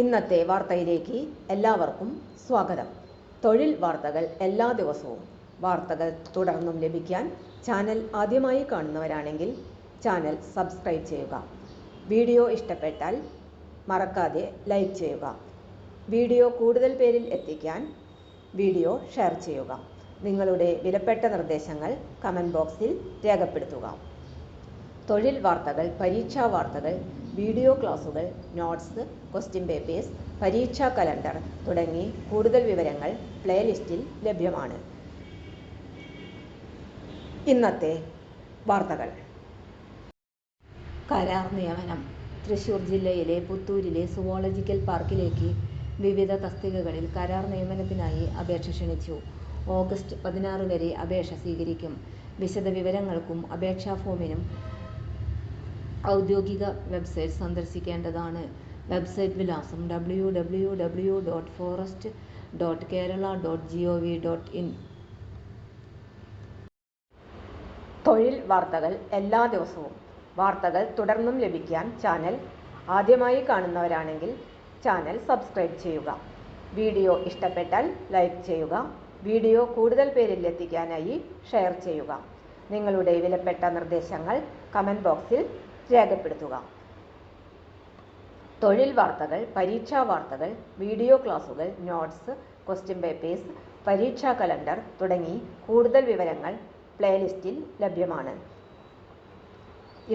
ഇന്നത്തെ വാർത്തയിലേക്ക് എല്ലാവർക്കും സ്വാഗതം. തൊഴിൽ വാർത്തകൾ എല്ലാ ദിവസവും വാർത്തകൾ തുടർന്നും ലഭിക്കാൻ ചാനൽ ആദ്യമായി കാണുന്നവരാണെങ്കിൽ ചാനൽ സബ്സ്ക്രൈബ് ചെയ്യുക. വീഡിയോ ഇഷ്ടപ്പെട്ടാൽ മറക്കാതെ ലൈക്ക് ചെയ്യുക. വീഡിയോ കൂടുതൽ പേരിൽ എത്തിക്കാൻ വീഡിയോ ഷെയർ ചെയ്യുക. നിങ്ങളുടെ വിലപ്പെട്ട നിർദ്ദേശങ്ങൾ കമൻറ്റ് ബോക്സിൽ രേഖപ്പെടുത്തുക. തൊഴിൽ വാർത്തകൾ, പരീക്ഷാ വാർത്തകൾ, വീഡിയോ ക്ലാസുകൾ, നോട്ട്സ്, ക്വസ്റ്റ്യൻ പേപ്പേഴ്സ്, പരീക്ഷാ കലണ്ടർ തുടങ്ങി കൂടുതൽ വിവരങ്ങൾ പ്ലേലിസ്റ്റിൽ ലഭ്യമാണ്. ഇന്നത്തെ വാർത്തകൾ. കരാർ നിയമനം. തൃശൂർ ജില്ലയിലെ പുത്തൂരിലെ സുവോളജിക്കൽ പാർക്കിലേക്ക് വിവിധ തസ്തികകളിൽ കരാർ നിയമനത്തിനായി അപേക്ഷ ക്ഷണിച്ചു. ഓഗസ്റ്റ് 16 വരെ അപേക്ഷ സ്വീകരിക്കും. വിശദവിവരങ്ങൾക്കും അപേക്ഷാ ഫോമിനും ഔദ്യോഗിക വെബ്സൈറ്റ് സന്ദർശിക്കേണ്ടതാണ്. വെബ്സൈറ്റ് വിലാസം www.forest.kerala.gov.in. തൊഴിൽ വാർത്തകൾ എല്ലാ ദിവസവും വാർത്തകൾ തുടർന്നും ലഭിക്കാൻ ചാനൽ ആദ്യമായി കാണുന്നവരാണെങ്കിൽ ചാനൽ സബ്സ്ക്രൈബ് ചെയ്യുക. വീഡിയോ ഇഷ്ടപ്പെട്ടാൽ ലൈക്ക് ചെയ്യുക. വീഡിയോ കൂടുതൽ പേരിൽ എത്തിക്കാനായി ഷെയർ ചെയ്യുക. നിങ്ങളുടെ വിലപ്പെട്ട നിർദ്ദേശങ്ങൾ കമൻറ്റ് ബോക്സിൽ രേഖപ്പെടുത്തുക. തൊഴിൽ വാർത്തകൾ, പരീക്ഷാ വാർത്തകൾ, വീഡിയോ ക്ലാസുകൾ, നോട്ട്സ്, ക്വസ്റ്റ്യൻ പേപ്പേഴ്സ്, പരീക്ഷാ കലണ്ടർ തുടങ്ങി കൂടുതൽ വിവരങ്ങൾ പ്ലേലിസ്റ്റിൽ ലഭ്യമാണ്.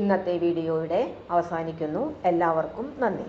ഇന്നത്തെ വീഡിയോയുടെ അവസാനിക്കുന്നു. എല്ലാവർക്കും നന്ദി.